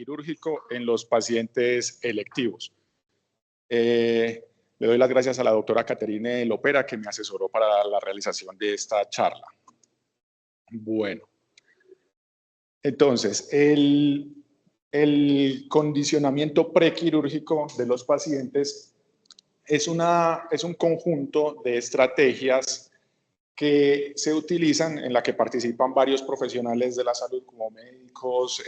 prequirúrgico en los pacientes electivos. Le doy las gracias a la doctora Caterine Lopera, que me asesoró para la realización de esta charla. Bueno, entonces, el condicionamiento prequirúrgico de los pacientes es un conjunto de estrategias que se utilizan, en la que participan varios profesionales de la salud, como médicos,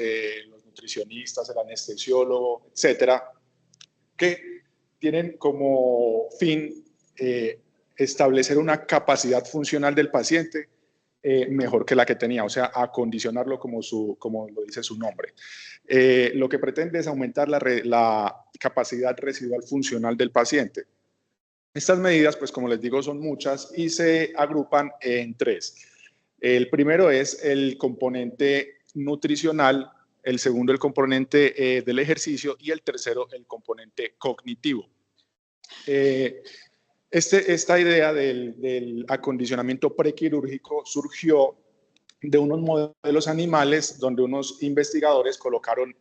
los nutricionistas, el anestesiólogo, etcétera, que tienen como fin establecer una capacidad funcional del paciente mejor que la que tenía, o sea, acondicionarlo como lo dice su nombre. Lo que pretende es aumentar la capacidad residual funcional del paciente. Estas medidas, pues como les digo, son muchas y se agrupan en tres. El primero es el componente nutricional, el segundo el componente del ejercicio y el tercero el componente cognitivo. Esta idea del acondicionamiento prequirúrgico surgió de unos modelos animales donde unos investigadores colocaron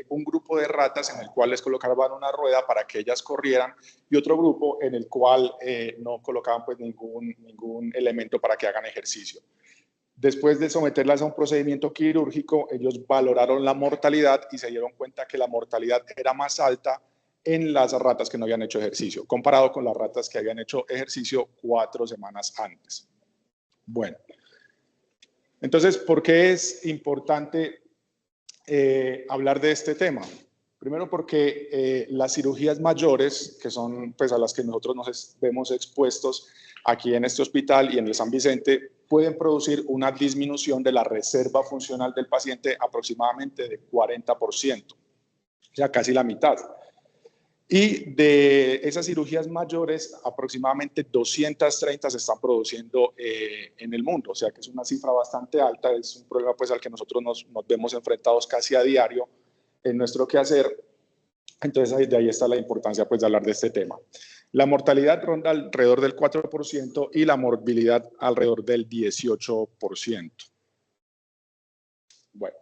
un grupo de ratas en el cual les colocaban una rueda para que ellas corrieran y otro grupo en el cual no colocaban pues ningún elemento para que hagan ejercicio. Después de someterlas a un procedimiento quirúrgico, ellos valoraron la mortalidad y se dieron cuenta que la mortalidad era más alta en las ratas que no habían hecho ejercicio, comparado con las ratas que habían hecho ejercicio 4 semanas antes. Bueno, entonces, ¿por qué es importante hablar de este tema? Primero porque las cirugías mayores, que son pues, a las que nosotros nos vemos expuestos aquí en este hospital y en el San Vicente, pueden producir una disminución de la reserva funcional del paciente aproximadamente de 40%, o sea, casi la mitad. Y de esas cirugías mayores, aproximadamente 230 se están produciendo en el mundo, o sea que es una cifra bastante alta, es un problema pues, al que nosotros nos vemos enfrentados casi a diario en nuestro quehacer. Entonces, de ahí está la importancia pues, de hablar de este tema. La mortalidad ronda alrededor del 4% y la morbilidad alrededor del 18%. Bueno,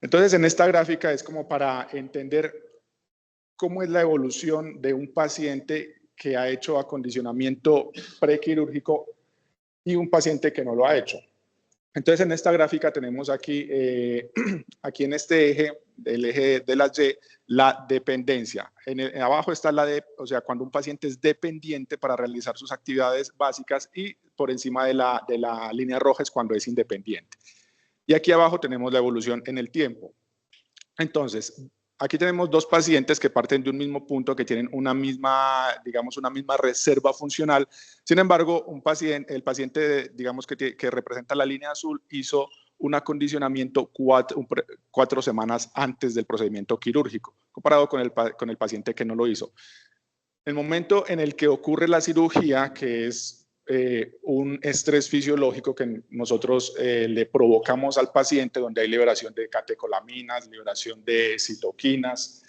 entonces en esta gráfica es como para entender cómo es la evolución de un paciente que ha hecho acondicionamiento prequirúrgico y un paciente que no lo ha hecho. Entonces, en esta gráfica tenemos aquí, aquí en este eje, el eje de las Y, la dependencia. Abajo está o sea, cuando un paciente es dependiente para realizar sus actividades básicas y por encima de la línea roja es cuando es independiente. Y aquí abajo tenemos la evolución en el tiempo. Entonces, aquí tenemos dos pacientes que parten de un mismo punto, que tienen una misma, digamos, una misma reserva funcional. Sin embargo, el paciente, digamos, que representa la línea azul, hizo un acondicionamiento 4 semanas antes del procedimiento quirúrgico, comparado con el paciente que no lo hizo. El momento en el que ocurre la cirugía, que es un estrés fisiológico que nosotros le provocamos al paciente, donde hay liberación de catecolaminas, liberación de citoquinas,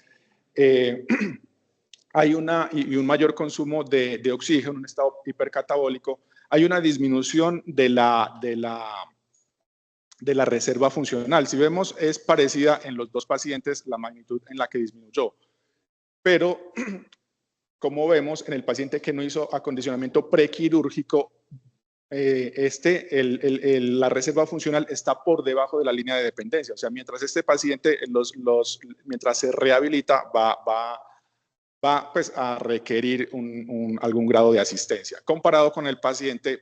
hay un mayor consumo de oxígeno, un estado hipercatabólico, hay una disminución de la reserva funcional. Si vemos, es parecida en los dos pacientes la magnitud en la que disminuyó, pero como vemos, en el paciente que no hizo acondicionamiento prequirúrgico, la reserva funcional está por debajo de la línea de dependencia. O sea, mientras este paciente, mientras se rehabilita, va pues, a requerir algún grado de asistencia, comparado con el paciente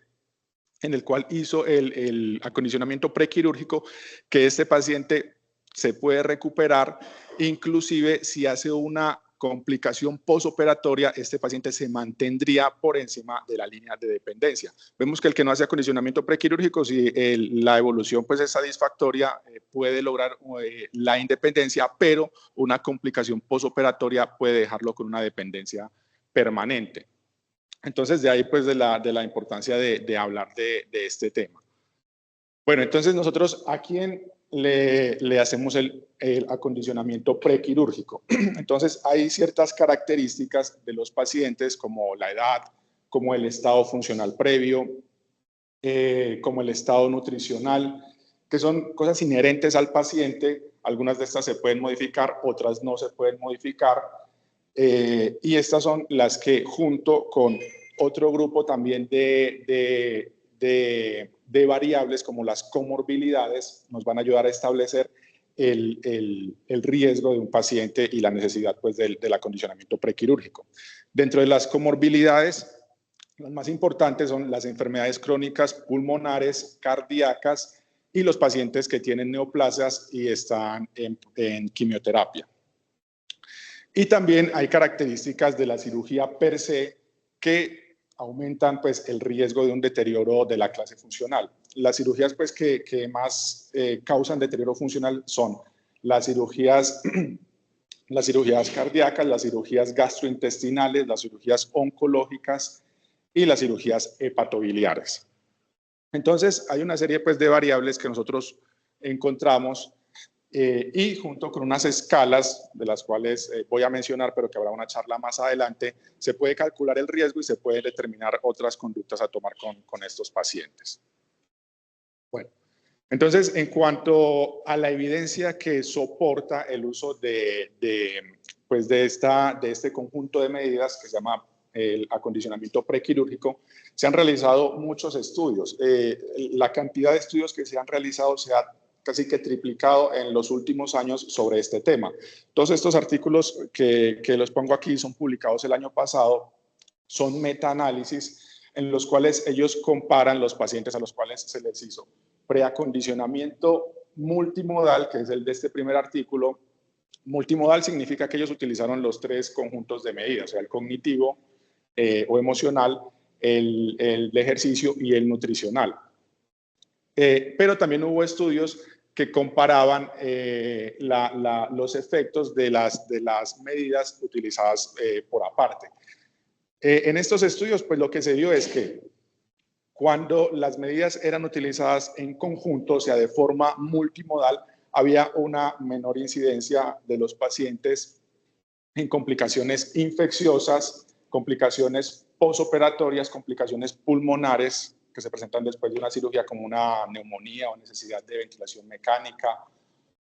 en el cual hizo el acondicionamiento prequirúrgico, que este paciente se puede recuperar, inclusive si hace una complicación posoperatoria, este paciente se mantendría por encima de la línea de dependencia. Vemos que el que no hace acondicionamiento prequirúrgico, si la evolución pues, es satisfactoria, puede lograr la independencia, pero una complicación posoperatoria puede dejarlo con una dependencia permanente. Entonces, de ahí pues de la importancia de hablar de este tema. Bueno, entonces nosotros a quién le hacemos el acondicionamiento prequirúrgico. Entonces, hay ciertas características de los pacientes, como la edad, como el estado funcional previo, como el estado nutricional, que son cosas inherentes al paciente Algunas de estas se pueden modificar, otras no se pueden modificar. Y estas son las que, junto con otro grupo también de variables como las comorbilidades, nos van a ayudar a establecer el riesgo de un paciente y la necesidad pues, del acondicionamiento prequirúrgico. Dentro de las comorbilidades, las más importantes son las enfermedades crónicas pulmonares, cardíacas y los pacientes que tienen neoplasias y están en quimioterapia. Y también hay características de la cirugía per se que aumentan pues, el riesgo de un deterioro de la clase funcional. Las cirugías pues, que más causan deterioro funcional son las cirugías cardíacas, las cirugías gastrointestinales, las cirugías oncológicas y las cirugías hepatobiliares. Entonces, hay una serie pues, de variables que nosotros encontramos y junto con unas escalas, de las cuales voy a mencionar, pero que habrá una charla más adelante, se puede calcular el riesgo y se puede determinar otras conductas a tomar con estos pacientes. Bueno, entonces, en cuanto a la evidencia que soporta el uso de este conjunto de medidas que se llama el acondicionamiento prequirúrgico, se han realizado muchos estudios. La cantidad de estudios que se han realizado se ha casi que triplicado en los últimos años sobre este tema. Todos estos artículos que los pongo aquí son publicados el año pasado, son metaanálisis en los cuales ellos comparan los pacientes a los cuales se les hizo preacondicionamiento multimodal, que es el de este primer artículo. Multimodal significa que ellos utilizaron los tres conjuntos de medidas, o sea, el cognitivo o emocional, el de ejercicio y el nutricional. Pero también hubo estudios que comparaban los efectos de las medidas utilizadas por aparte. En estos estudios, pues lo que se vio es que cuando las medidas eran utilizadas en conjunto, o sea, de forma multimodal, había una menor incidencia de los pacientes en complicaciones infecciosas, complicaciones posoperatorias, complicaciones pulmonares que se presentan después de una cirugía como una neumonía o necesidad de ventilación mecánica,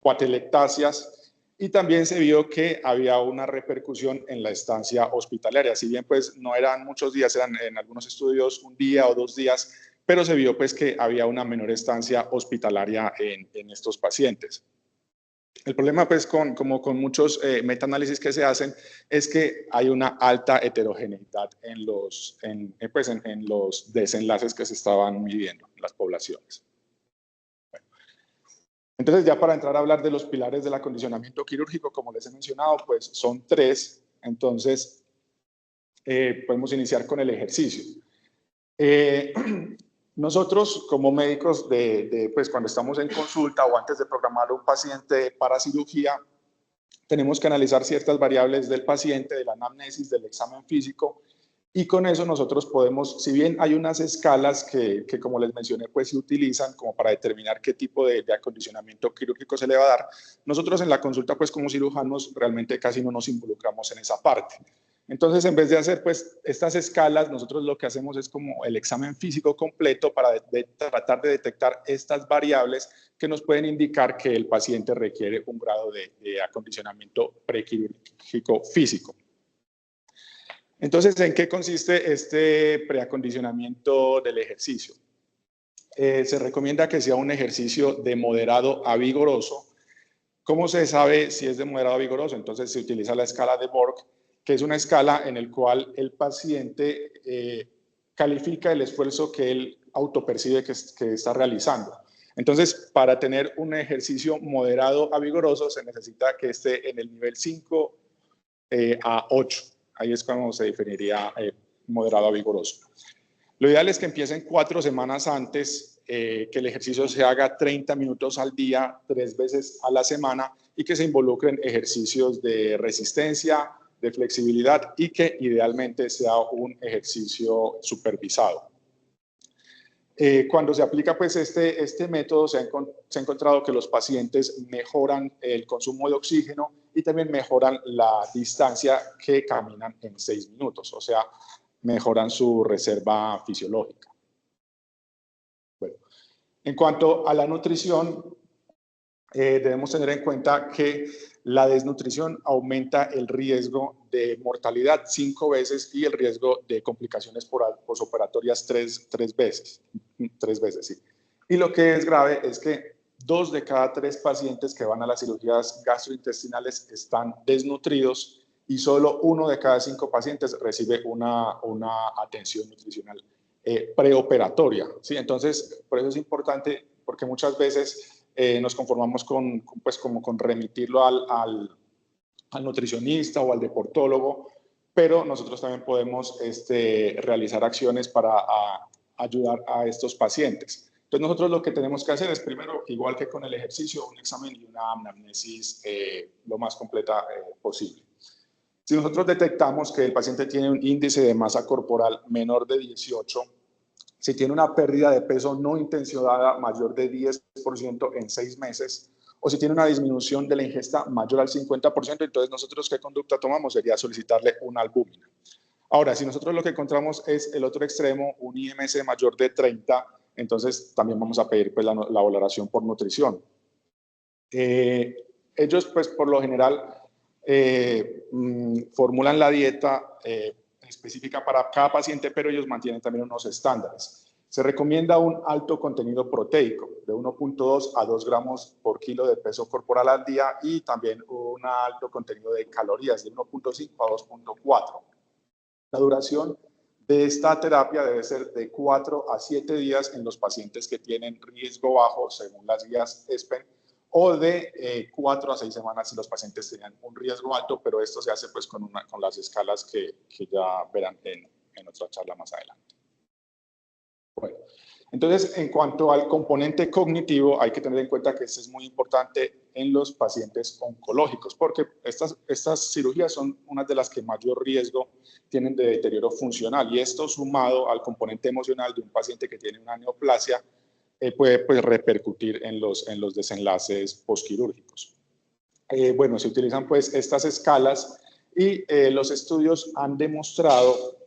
o atelectasias, y también se vio que había una repercusión en la estancia hospitalaria. Si bien pues no eran muchos días, eran en algunos estudios un día o 2 días, pero se vio pues que había una menor estancia hospitalaria en estos pacientes. El problema, pues, como con muchos metaanálisis que se hacen, es que hay una alta heterogeneidad en los desenlaces que se estaban midiendo en las poblaciones. Bueno, entonces, ya para entrar a hablar de los pilares del acondicionamiento quirúrgico, como les he mencionado, pues son 3. Entonces, podemos iniciar con el ejercicio. Nosotros, como médicos, pues cuando estamos en consulta o antes de programar un paciente para cirugía, tenemos que analizar ciertas variables del paciente, de la anamnesis, del examen físico, y con eso nosotros podemos, si bien hay unas escalas que como les mencioné, pues se utilizan como para determinar qué tipo de acondicionamiento quirúrgico se le va a dar, nosotros en la consulta, pues como cirujanos, realmente casi no nos involucramos en esa parte. Entonces, en vez de hacer pues estas escalas, nosotros lo que hacemos es como el examen físico completo para tratar de detectar estas variables que nos pueden indicar que el paciente requiere un grado de acondicionamiento prequirúrgico físico. Entonces, ¿en qué consiste este preacondicionamiento del ejercicio? Se recomienda que sea un ejercicio de moderado a vigoroso. ¿Cómo se sabe si es de moderado a vigoroso? Entonces, se utiliza la escala de Borg, que es una escala en la cual el paciente califica el esfuerzo que él autopercibe que está realizando. Entonces, para tener un ejercicio moderado a vigoroso, se necesita que esté en el nivel 5 a 8. Ahí es cuando se definiría moderado a vigoroso. Lo ideal es que empiecen 4 semanas antes, que el ejercicio se haga 30 minutos al día, 3 veces a la semana, y que se involucren ejercicios de resistencia, de flexibilidad, y que idealmente sea un ejercicio supervisado. Cuando se aplica pues este método, se ha encontrado que los pacientes mejoran el consumo de oxígeno y también mejoran la distancia que caminan en 6 minutos, o sea, mejoran su reserva fisiológica. Bueno, en cuanto a la nutrición, debemos tener en cuenta que la desnutrición aumenta el riesgo de mortalidad 5 veces y el riesgo de complicaciones posoperatorias 3 veces. 3 veces, sí. Y lo que es grave es que 2 de cada 3 pacientes que van a las cirugías gastrointestinales están desnutridos y solo 1 de cada 5 pacientes recibe una atención nutricional preoperatoria, ¿sí? Entonces, por eso es importante, porque muchas veces nos conformamos pues como con remitirlo al nutricionista o al deportólogo, pero nosotros también podemos realizar acciones para ayudar a estos pacientes. Entonces nosotros lo que tenemos que hacer es primero, igual que con el ejercicio, un examen y una anamnesis lo más completa posible. Si nosotros detectamos que el paciente tiene un índice de masa corporal menor de 18, si tiene una pérdida de peso no intencionada mayor de 10% en 6 meses, o si tiene una disminución de la ingesta mayor al 50%, entonces nosotros ¿qué conducta tomamos? Sería solicitarle una albúmina. Ahora, si nosotros lo que encontramos es el otro extremo, un IMS mayor de 30, entonces también vamos a pedir pues, la valoración por nutrición. Ellos, pues, por lo general, formulan la dieta específica para cada paciente, pero ellos mantienen también unos estándares. Se recomienda un alto contenido proteico de 1.2 a 2 gramos por kilo de peso corporal al día y también un alto contenido de calorías de 1.5 a 2.4. La duración de esta terapia debe ser de 4 a 7 días en los pacientes que tienen riesgo bajo, según las guías ESPEN, o de 4 a 6 semanas si los pacientes tenían un riesgo alto, pero esto se hace pues con las escalas que ya verán en otra charla más adelante. Bueno, entonces en cuanto al componente cognitivo, hay que tener en cuenta que este es muy importante en los pacientes oncológicos, porque estas cirugías son unas de las que mayor riesgo tienen de deterioro funcional, y esto sumado al componente emocional de un paciente que tiene una neoplasia, puede pues, repercutir en los desenlaces postquirúrgicos. Bueno, se utilizan pues estas escalas y los estudios han demostrado,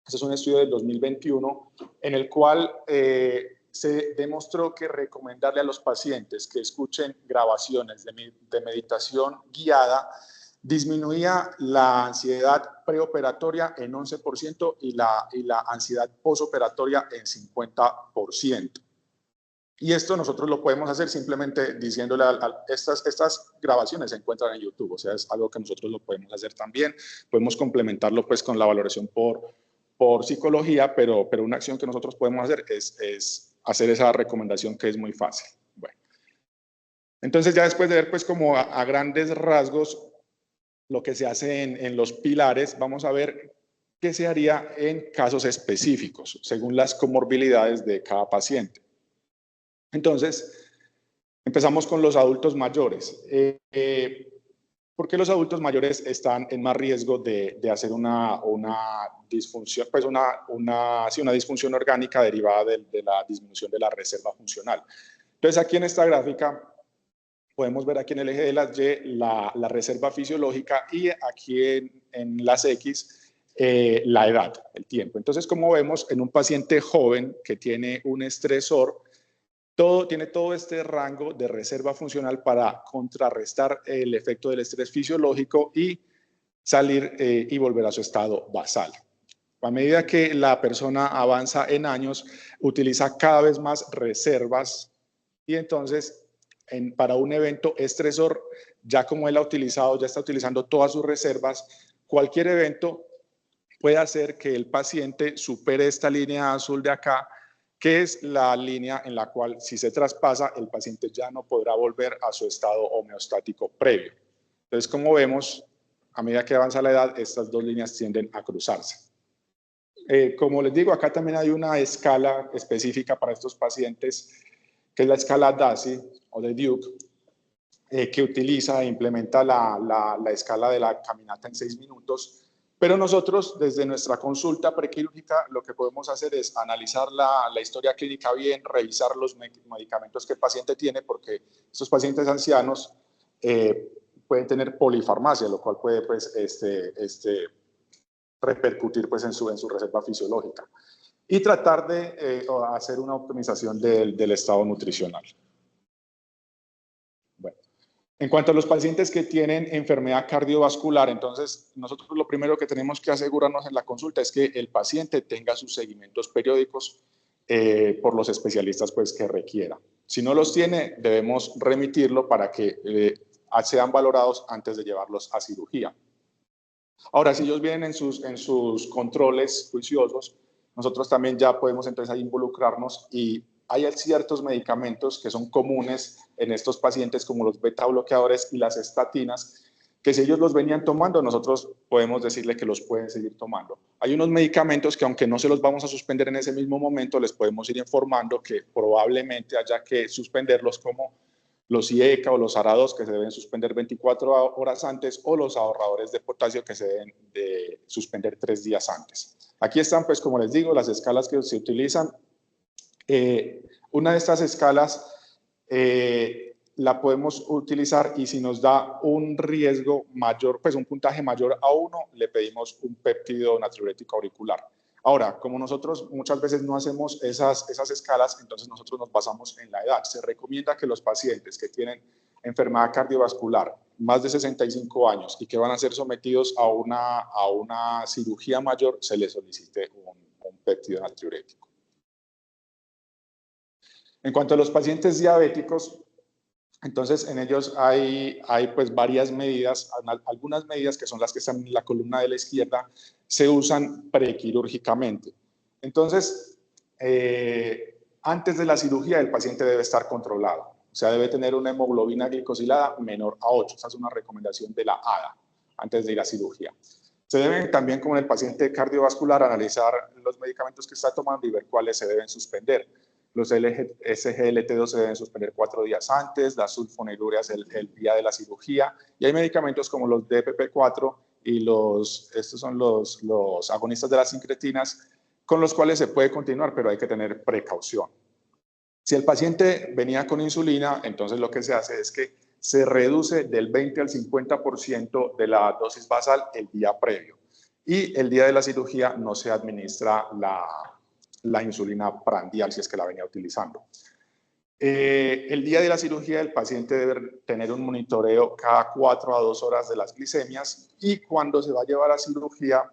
este es un estudio del 2021, en el cual se demostró que recomendarle a los pacientes que escuchen grabaciones de meditación guiada disminuía la ansiedad preoperatoria en 11% y la ansiedad posoperatoria en 50%. Y esto nosotros lo podemos hacer simplemente diciéndole estas grabaciones se encuentran en YouTube, o sea, es algo que nosotros lo podemos hacer también. Podemos complementarlo pues con la valoración por psicología, pero una acción que nosotros podemos hacer es hacer esa recomendación, que es muy fácil. Bueno, entonces ya después de ver pues como a grandes rasgos lo que se hace en los pilares, vamos a ver qué se haría en casos específicos, según las comorbilidades de cada paciente. Entonces, empezamos con los adultos mayores. ¿Por qué los adultos mayores están en más riesgo de hacer una disfunción, pues una disfunción orgánica derivada de la disminución de la reserva funcional? Entonces, aquí en esta gráfica podemos ver aquí en el eje de las Y la reserva fisiológica y aquí en las X la edad, el tiempo. Entonces, como vemos, en un paciente joven que tiene un estresor, tiene todo este rango de reserva funcional para contrarrestar el efecto del estrés fisiológico y salir y volver a su estado basal. A medida que la persona avanza en años, utiliza cada vez más reservas y entonces para un evento estresor, ya como él ha utilizado, ya está utilizando todas sus reservas, cualquier evento puede hacer que el paciente supere esta línea azul de acá, que es la línea en la cual si se traspasa, el paciente ya no podrá volver a su estado homeostático previo. Entonces, como vemos, a medida que avanza la edad, estas dos líneas tienden a cruzarse. Como les digo, acá también hay una escala específica para estos pacientes, que es la escala DASI o de Duke, que utiliza e implementa la escala de la caminata en 6 minutos. Pero nosotros, desde nuestra consulta prequirúrgica, lo que podemos hacer es analizar la historia clínica bien, revisar los medicamentos que el paciente tiene, porque estos pacientes ancianos pueden tener polifarmacia, lo cual puede pues, repercutir pues, en su reserva fisiológica. Y tratar de hacer una optimización del estado nutricional. En cuanto a los pacientes que tienen enfermedad cardiovascular, entonces nosotros lo primero que tenemos que asegurarnos en la consulta es que el paciente tenga sus seguimientos periódicos por los especialistas pues, que requiera. Si no los tiene, debemos remitirlo para que sean valorados antes de llevarlos a cirugía. Ahora, si ellos vienen en sus controles juiciosos, nosotros también ya podemos entonces ahí involucrarnos y hay ciertos medicamentos que son comunes en estos pacientes como los beta bloqueadores y las estatinas, que si ellos los venían tomando, nosotros podemos decirle que los pueden seguir tomando. Hay unos medicamentos que aunque no se los vamos a suspender en ese mismo momento, les podemos ir informando que probablemente haya que suspenderlos como los IECA o los ARA2 que se deben suspender 24 horas antes o los ahorradores de potasio que se deben de suspender 3 días antes. Aquí están, pues como les digo, las escalas que se utilizan. Una de estas escalas la podemos utilizar y si nos da un riesgo mayor, pues un puntaje mayor a 1, le pedimos un péptido natriurético auricular. Ahora, como nosotros muchas veces no hacemos esas escalas, entonces nosotros nos basamos en la edad. Se recomienda que los pacientes que tienen enfermedad cardiovascular, más de 65 años y que van a ser sometidos a una cirugía mayor, se les solicite un péptido natriurético. En cuanto a los pacientes diabéticos, entonces en ellos hay pues varias medidas, algunas medidas que son las que están en la columna de la izquierda, se usan prequirúrgicamente. Entonces, antes de la cirugía el paciente debe estar controlado, o sea, debe tener una hemoglobina glicosilada menor a 8, esa es una recomendación de la ADA, antes de ir a cirugía. Se deben también, como en el paciente cardiovascular, analizar los medicamentos que está tomando y ver cuáles se deben suspender. Los SGLT2 se deben suspender 4 días antes, las sulfonilureas el día de la cirugía, y hay medicamentos como los DPP4 y estos son los agonistas de las sincretinas, con los cuales se puede continuar, pero hay que tener precaución. Si el paciente venía con insulina, entonces lo que se hace es que se reduce del 20 al 50% de la dosis basal el día previo, y el día de la cirugía no se administra la insulina prandial si es que la venía utilizando. El día de la cirugía el paciente debe tener un monitoreo cada 4 a 2 horas de las glicemias y cuando se va a llevar a cirugía,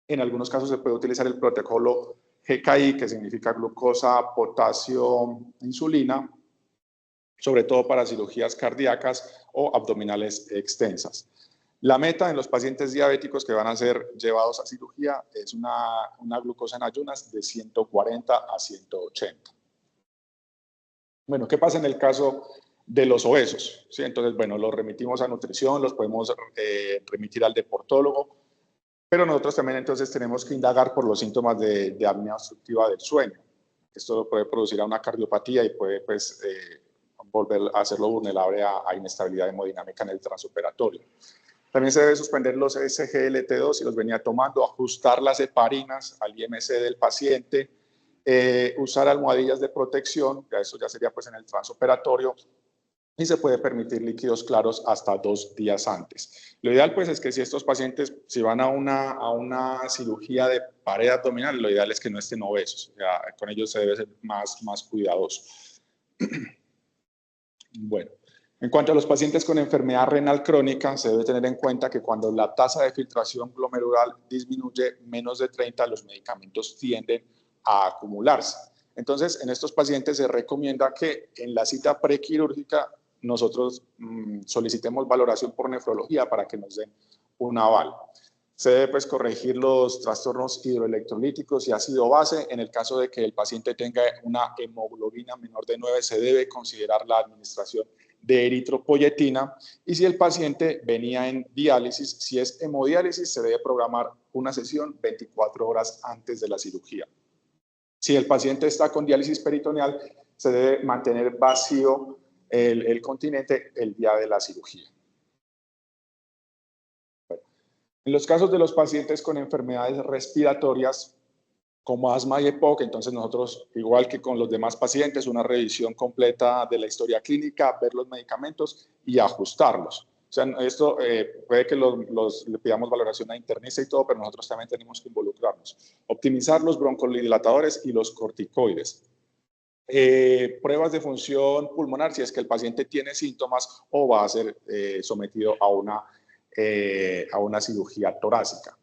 en algunos casos se puede utilizar el protocolo GKI, que significa glucosa, potasio, insulina, sobre todo para cirugías cardíacas o abdominales extensas. La meta en los pacientes diabéticos que van a ser llevados a cirugía es una glucosa en ayunas de 140 a 180. Bueno, ¿qué pasa en el caso de los obesos? ¿Sí? Entonces, bueno, los remitimos a nutrición, los podemos remitir al deportólogo, pero nosotros también entonces tenemos que indagar por los síntomas de apnea obstructiva del sueño. Esto puede producir a una cardiopatía y puede pues, volver a hacerlo vulnerable a inestabilidad hemodinámica en el transoperatorio. También se debe suspender los SGLT2 si los venía tomando, ajustar las heparinas al IMC del paciente, usar almohadillas de protección, ya eso ya sería pues en el transoperatorio, y se puede permitir líquidos claros hasta 2 días antes. Lo ideal pues es que si estos pacientes, si van a una cirugía de pared abdominal, lo ideal es que no estén obesos, o sea, con ellos se debe ser más cuidadoso. Bueno. En cuanto a los pacientes con enfermedad renal crónica, se debe tener en cuenta que cuando la tasa de filtración glomerular disminuye menos de 30, los medicamentos tienden a acumularse. Entonces, en estos pacientes se recomienda que en la cita prequirúrgica nosotros solicitemos valoración por nefrología para que nos den un aval. Se debe pues, corregir los trastornos hidroelectrolíticos y ácido base. En el caso de que el paciente tenga una hemoglobina menor de 9, se debe considerar la administración de eritropoyetina, y si el paciente venía en diálisis, si es hemodiálisis, se debe programar una sesión 24 horas antes de la cirugía. Si el paciente está con diálisis peritoneal, se debe mantener vacío el continente el día de la cirugía. Bueno, en los casos de los pacientes con enfermedades respiratorias, como asma y EPOC, entonces nosotros, igual que con los demás pacientes, una revisión completa de la historia clínica, ver los medicamentos y ajustarlos. O sea, esto puede que le pidamos valoración a internista y todo, pero nosotros también tenemos que involucrarnos. Optimizar los broncodilatadores y los corticoides. pruebas de función pulmonar si es que el paciente tiene síntomas o va a ser sometido a una cirugía torácica.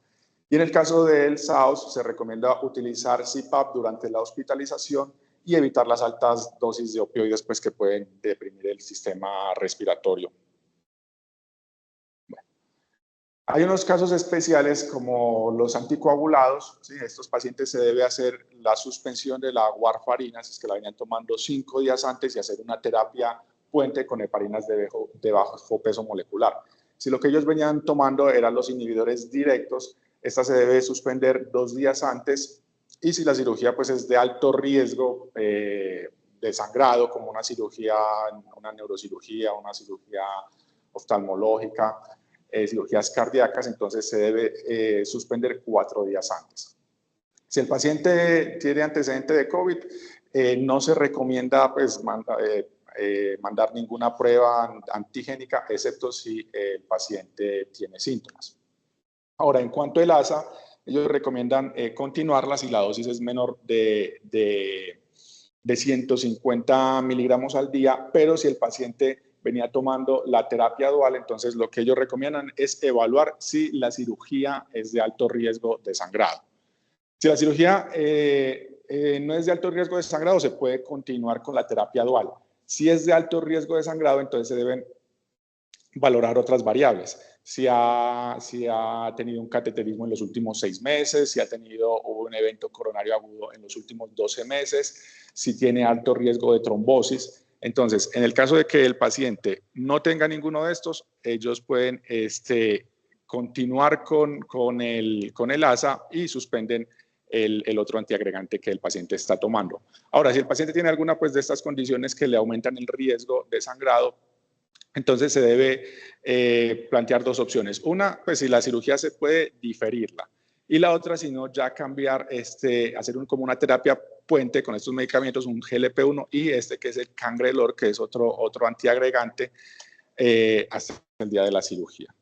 Y en el caso del SAOS se recomienda utilizar CPAP durante la hospitalización y evitar las altas dosis de opioides pues, que pueden deprimir el sistema respiratorio. Bueno. Hay unos casos especiales como los anticoagulados. ¿Sí? Estos pacientes se debe hacer la suspensión de la warfarina, si es que la venían tomando 5 días antes, y hacer una terapia puente con heparinas de bajo peso molecular. Si lo que ellos venían tomando eran los inhibidores directos, esta se debe suspender 2 días antes, y si la cirugía pues, es de alto riesgo de sangrado, como una cirugía, una neurocirugía, una cirugía oftalmológica, cirugías cardíacas, entonces se debe suspender 4 días antes. Si el paciente tiene antecedente de COVID, no se recomienda pues, mandar ninguna prueba antigénica, excepto si el paciente tiene síntomas. Ahora, en cuanto al ASA, ellos recomiendan continuarla si la dosis es menor de 150 miligramos al día, pero si el paciente venía tomando la terapia dual, entonces lo que ellos recomiendan es evaluar si la cirugía es de alto riesgo de sangrado. Si la cirugía no es de alto riesgo de sangrado, se puede continuar con la terapia dual. Si es de alto riesgo de sangrado, entonces se deben valorar otras variables. Si ha tenido un cateterismo en los últimos 6 meses, si ha tenido un evento coronario agudo en los últimos 12 meses, si tiene alto riesgo de trombosis. Entonces, en el caso de que el paciente no tenga ninguno de estos, ellos pueden continuar con el ASA y suspenden el otro antiagregante que el paciente está tomando. Ahora, si el paciente tiene alguna pues, de estas condiciones que le aumentan el riesgo de sangrado, entonces se debe plantear 2 opciones. Una, pues si la cirugía se puede diferirla. Y la otra, si no, ya cambiar, hacer como una terapia puente con estos medicamentos, un GLP-1 y que es el Cangrelor, que es otro antiagregante, hasta el día de la cirugía.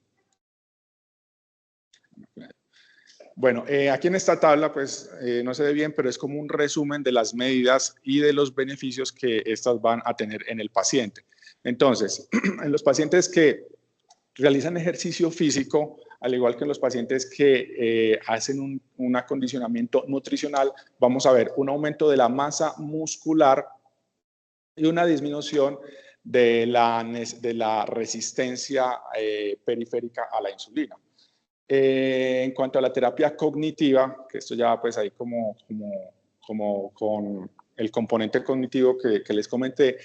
Bueno, aquí en esta tabla, pues no se ve bien, pero es como un resumen de las medidas y de los beneficios que estas van a tener en el paciente. Entonces, en los pacientes que realizan ejercicio físico, al igual que en los pacientes que hacen un acondicionamiento nutricional, vamos a ver un aumento de la masa muscular y una disminución de la resistencia periférica a la insulina. En cuanto a la terapia cognitiva, que esto ya pues ahí como con el componente cognitivo que les comenté,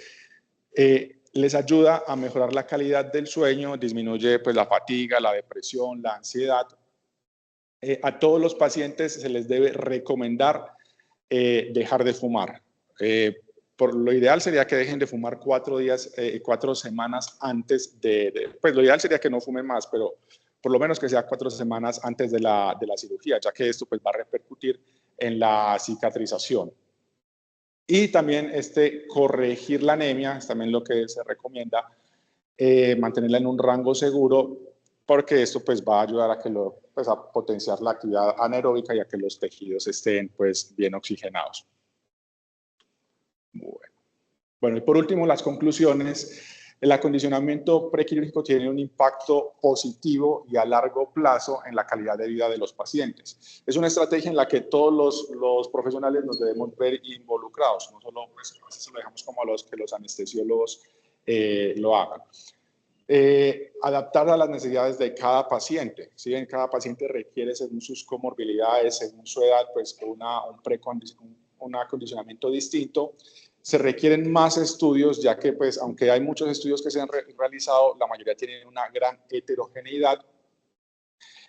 les ayuda a mejorar la calidad del sueño, disminuye pues la fatiga, la depresión, la ansiedad. A todos los pacientes se les debe recomendar dejar de fumar. Por lo ideal sería que dejen de fumar 4 semanas antes pues lo ideal sería que no fumen más, pero por lo menos que sea 4 semanas antes de la cirugía, ya que esto pues va a repercutir en la cicatrización. Y también corregir la anemia, es también lo que se recomienda, mantenerla en un rango seguro, porque esto pues va a ayudar a a potenciar la actividad anaeróbica y a que los tejidos estén pues bien oxigenados. Bueno, y por último, las conclusiones. El acondicionamiento prequirúrgico tiene un impacto positivo y a largo plazo en la calidad de vida de los pacientes. Es una estrategia en la que todos los profesionales nos debemos ver involucrados, no solo pues, a veces lo dejamos como a los que los anestesiólogos lo hagan. Adaptar a las necesidades de cada paciente. ¿Sí? Cada paciente requiere, según sus comorbilidades, según su edad, pues un acondicionamiento distinto. Se requieren más estudios, ya que, pues, aunque hay muchos estudios que se han realizado, la mayoría tienen una gran heterogeneidad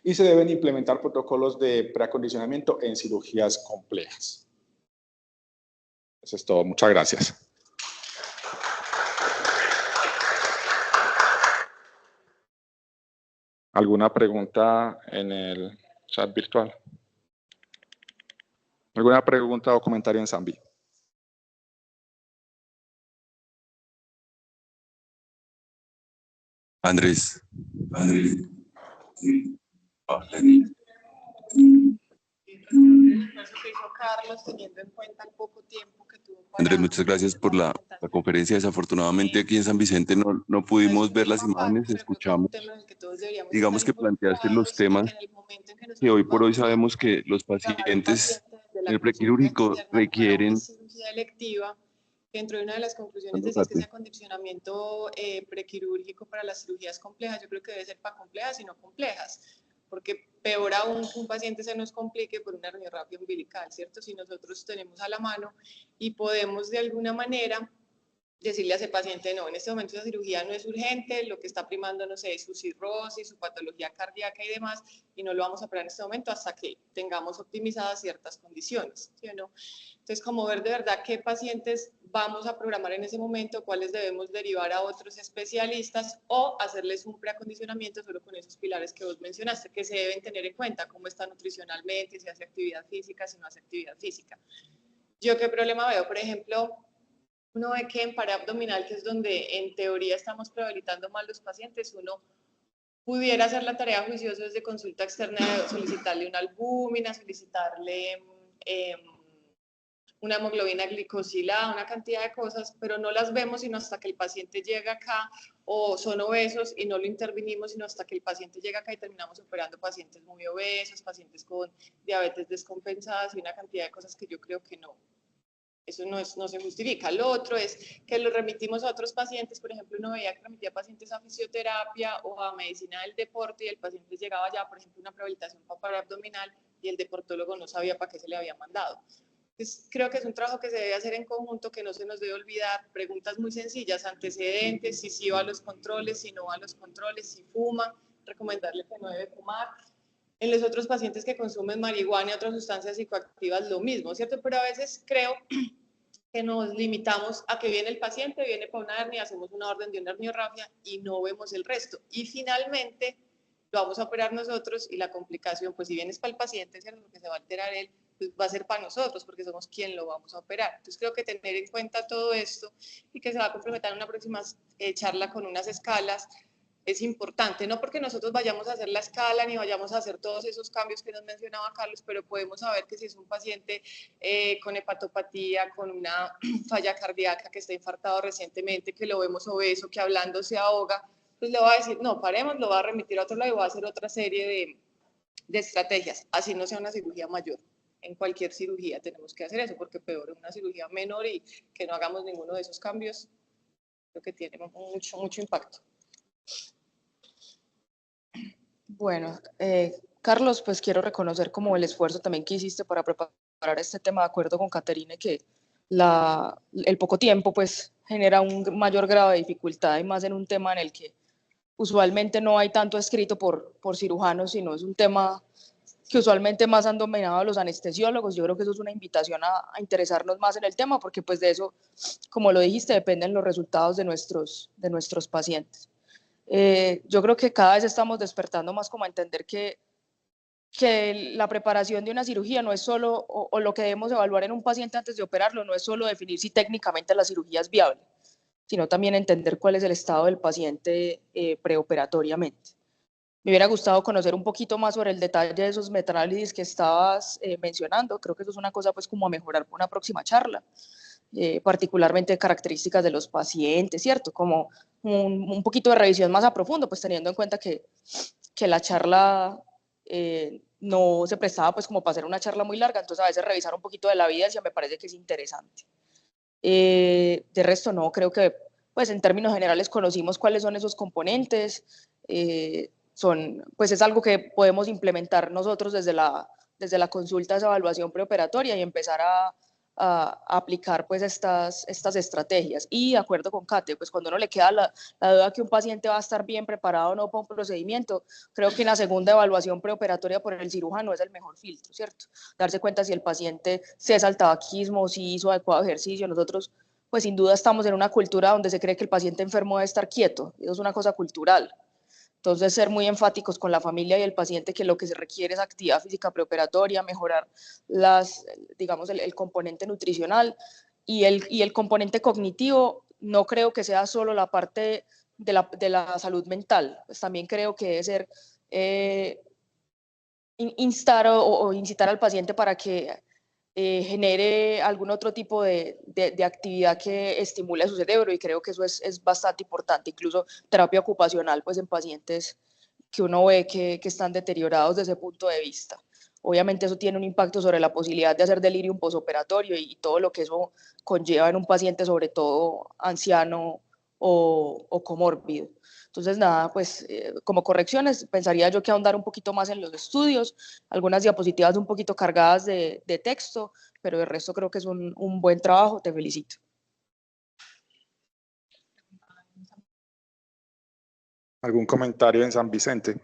y se deben implementar protocolos de preacondicionamiento en cirugías complejas. Eso es todo. Muchas gracias. ¿Alguna pregunta en el chat virtual? ¿Alguna pregunta o comentario en Zambi? Andrés. Eso que hizo Carlos, teniendo en cuenta el poco tiempo que tuvo para Andrés, muchas gracias por la conferencia. Desafortunadamente aquí en San Vicente no pudimos ver las imágenes, escuchamos, digamos que planteaste los temas que hoy por hoy sabemos que los pacientes en el prequirúrgico requieren. Cirugía electiva, dentro de una de las conclusiones decía que ese acondicionamiento prequirúrgico para las cirugías complejas, yo creo que debe ser para complejas y no complejas, porque peor aún que un paciente se nos complique por una herniorrafia umbilical, ¿cierto? Si nosotros tenemos a la mano y podemos de alguna manera decirle a ese paciente, no, en este momento esa cirugía no es urgente, lo que está primando, no sé, es su cirrosis, su patología cardíaca y demás, y no lo vamos a operar en este momento hasta que tengamos optimizadas ciertas condiciones, ¿sí o no? Entonces, como ver de verdad qué pacientes vamos a programar en ese momento, cuáles debemos derivar a otros especialistas o hacerles un preacondicionamiento solo con esos pilares que vos mencionaste, que se deben tener en cuenta, cómo está nutricionalmente, si hace actividad física, si no hace actividad física. ¿Yo qué problema veo? Por ejemplo, uno ve que en pared abdominal, que es donde en teoría estamos prehabilitando mal los pacientes, uno pudiera hacer la tarea juiciosa desde consulta externa, solicitarle una albúmina, solicitarle una hemoglobina glicosilada, una cantidad de cosas, pero no las vemos sino hasta que el paciente llega acá, o son obesos y no lo intervinimos sino hasta que el paciente llega acá y terminamos operando pacientes muy obesos, pacientes con diabetes descompensadas y una cantidad de cosas que yo creo que no. Eso no se justifica. Lo otro es que lo remitimos a otros pacientes, por ejemplo, uno veía que remitía pacientes a fisioterapia o a medicina del deporte y el paciente llegaba ya, por ejemplo, una prehabilitación para abdominal y el deportólogo no sabía para qué se le había mandado. Entonces, creo que es un trabajo que se debe hacer en conjunto, que no se nos debe olvidar, preguntas muy sencillas, antecedentes, si sí va a los controles, si no va a los controles, si fuma, recomendarle que no debe fumar. En los otros pacientes que consumen marihuana y otras sustancias psicoactivas, lo mismo, ¿cierto? Pero a veces creo que nos limitamos a que viene el paciente, viene para una hernia, hacemos una orden de una herniorrafia y no vemos el resto. Y finalmente lo vamos a operar nosotros y la complicación, pues si bien es para el paciente, ¿cierto? Porque se va a alterar él, pues va a ser para nosotros porque somos quien lo vamos a operar. Entonces creo que tener en cuenta todo esto y que se va a complementar en una próxima charla con unas escalas es importante, no porque nosotros vayamos a hacer la escala ni vayamos a hacer todos esos cambios que nos mencionaba Carlos, pero podemos saber que si es un paciente con hepatopatía, con una falla cardíaca, que está infartado recientemente, que lo vemos obeso, que hablando se ahoga, pues le va a decir, no, paremos, lo va a remitir a otro lado y va a hacer otra serie de estrategias, así no sea una cirugía mayor. En cualquier cirugía tenemos que hacer eso, porque peor una cirugía menor y que no hagamos ninguno de esos cambios, creo que tiene mucho impacto. Bueno, Carlos, pues quiero reconocer como el esfuerzo también que hiciste para preparar este tema, de acuerdo con Caterine, que el poco tiempo pues genera un mayor grado de dificultad y más en un tema en el que usualmente no hay tanto escrito por cirujanos, sino es un tema que usualmente más han dominado los anestesiólogos. Yo creo que eso es una invitación a interesarnos más en el tema, porque pues de eso, como lo dijiste, dependen los resultados de nuestros pacientes. Yo creo que cada vez estamos despertando más como a entender que la preparación de una cirugía no es solo, o lo que debemos evaluar en un paciente antes de operarlo, no es solo definir si técnicamente la cirugía es viable, sino también entender cuál es el estado del paciente preoperatoriamente. Me hubiera gustado conocer un poquito más sobre el detalle de esos metanálisis que estabas mencionando. Creo que eso es una cosa pues como a mejorar por una próxima charla, particularmente características de los pacientes, ¿cierto? Como un poquito de revisión más a profundo, pues teniendo en cuenta que la charla no se prestaba pues como para hacer una charla muy larga, entonces a veces revisar un poquito de la evidencia me parece que es interesante. De resto no, creo que pues en términos generales conocimos cuáles son esos componentes, pues es algo que podemos implementar nosotros desde la consulta, esa evaluación preoperatoria y empezar a aplicar pues estas estrategias. Y de acuerdo con Kate, pues cuando uno le queda la duda que un paciente va a estar bien preparado o no para un procedimiento, creo que en la segunda evaluación preoperatoria por el cirujano es el mejor filtro, ¿cierto? Darse cuenta si el paciente cesa el tabaquismo, si hizo adecuado ejercicio. Nosotros pues sin duda estamos en una cultura donde se cree que el paciente enfermo debe estar quieto, eso es una cosa cultural. Entonces, ser muy enfáticos con la familia y el paciente que lo que se requiere es actividad física preoperatoria, mejorar digamos, el componente nutricional y el componente cognitivo. No creo que sea solo la parte de la salud mental, pues también creo que debe ser instar o incitar al paciente para que genere algún otro tipo de actividad que estimule su cerebro, y creo que eso es bastante importante, incluso terapia ocupacional, pues en pacientes que uno ve que están deteriorados desde ese punto de vista. Obviamente eso tiene un impacto sobre la posibilidad de hacer delirium posoperatorio y todo lo que eso conlleva en un paciente, sobre todo anciano o comórbido. Entonces, nada, pues como correcciones, pensaría yo que ahondar un poquito más en los estudios, algunas diapositivas un poquito cargadas de texto, pero el resto creo que es un buen trabajo, te felicito. ¿Algún comentario en San Vicente?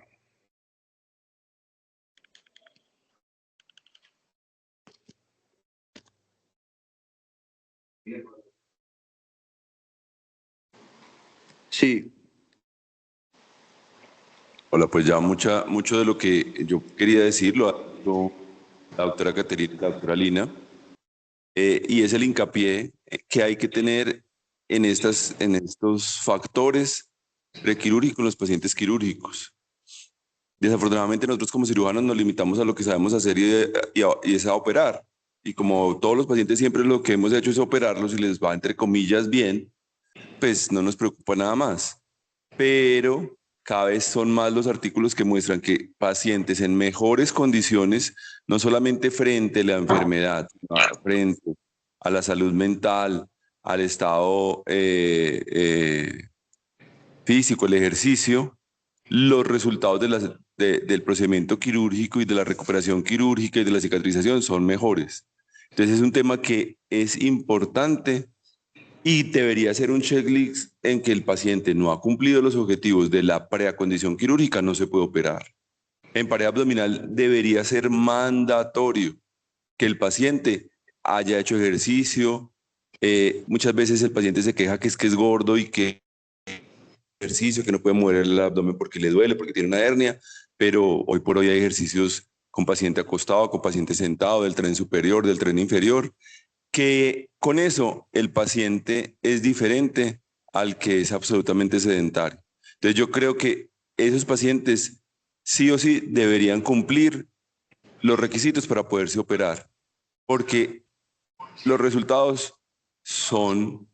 Sí. Hola, pues ya mucho de lo que yo quería decir lo ha dicho la doctora Caterina y la doctora Lina, y es el hincapié que hay que tener en estos factores prequirúrgicos en los pacientes quirúrgicos. Desafortunadamente nosotros como cirujanos nos limitamos a lo que sabemos hacer y es a operar. Y como todos los pacientes siempre lo que hemos hecho es operarlos y les va entre comillas bien, pues no nos preocupa nada más. Pero cada vez son más los artículos que muestran que pacientes en mejores condiciones, no solamente frente a la enfermedad, sino frente a la salud mental, al estado físico, el ejercicio, los resultados del procedimiento quirúrgico y de la recuperación quirúrgica y de la cicatrización son mejores. Entonces es un tema que es importante y debería ser un checklist en que el paciente no ha cumplido los objetivos de la preacondición quirúrgica, no se puede operar. En pared abdominal debería ser mandatorio que el paciente haya hecho ejercicio. Muchas veces el paciente se queja que es gordo y que ejercicio, que no puede mover el abdomen porque le duele, porque tiene una hernia, pero hoy por hoy hay ejercicios con paciente acostado, con paciente sentado, del tren superior, del tren inferior, que con eso el paciente es diferente al que es absolutamente sedentario. Entonces yo creo que esos pacientes sí o sí deberían cumplir los requisitos para poderse operar, porque los resultados son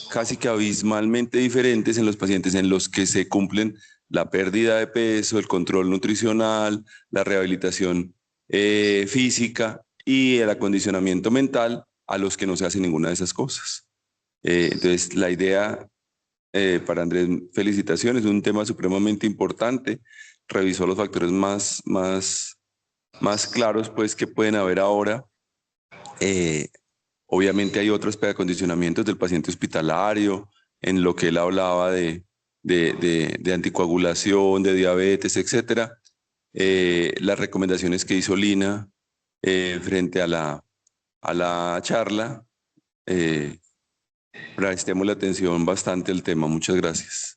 casi que abismalmente diferentes en los pacientes en los que se cumplen la pérdida de peso, el control nutricional, la rehabilitación física y el acondicionamiento mental, a los que no se hace ninguna de esas cosas. Entonces, la idea para Andrés, felicitaciones, es un tema supremamente importante. Revisó los factores más claros pues, que pueden haber ahora. Obviamente hay otros preacondicionamientos del paciente hospitalario, en lo que él hablaba de anticoagulación, de diabetes, etcétera. Las recomendaciones que hizo Lina frente a la charla, prestemos la atención bastante al tema. Muchas gracias.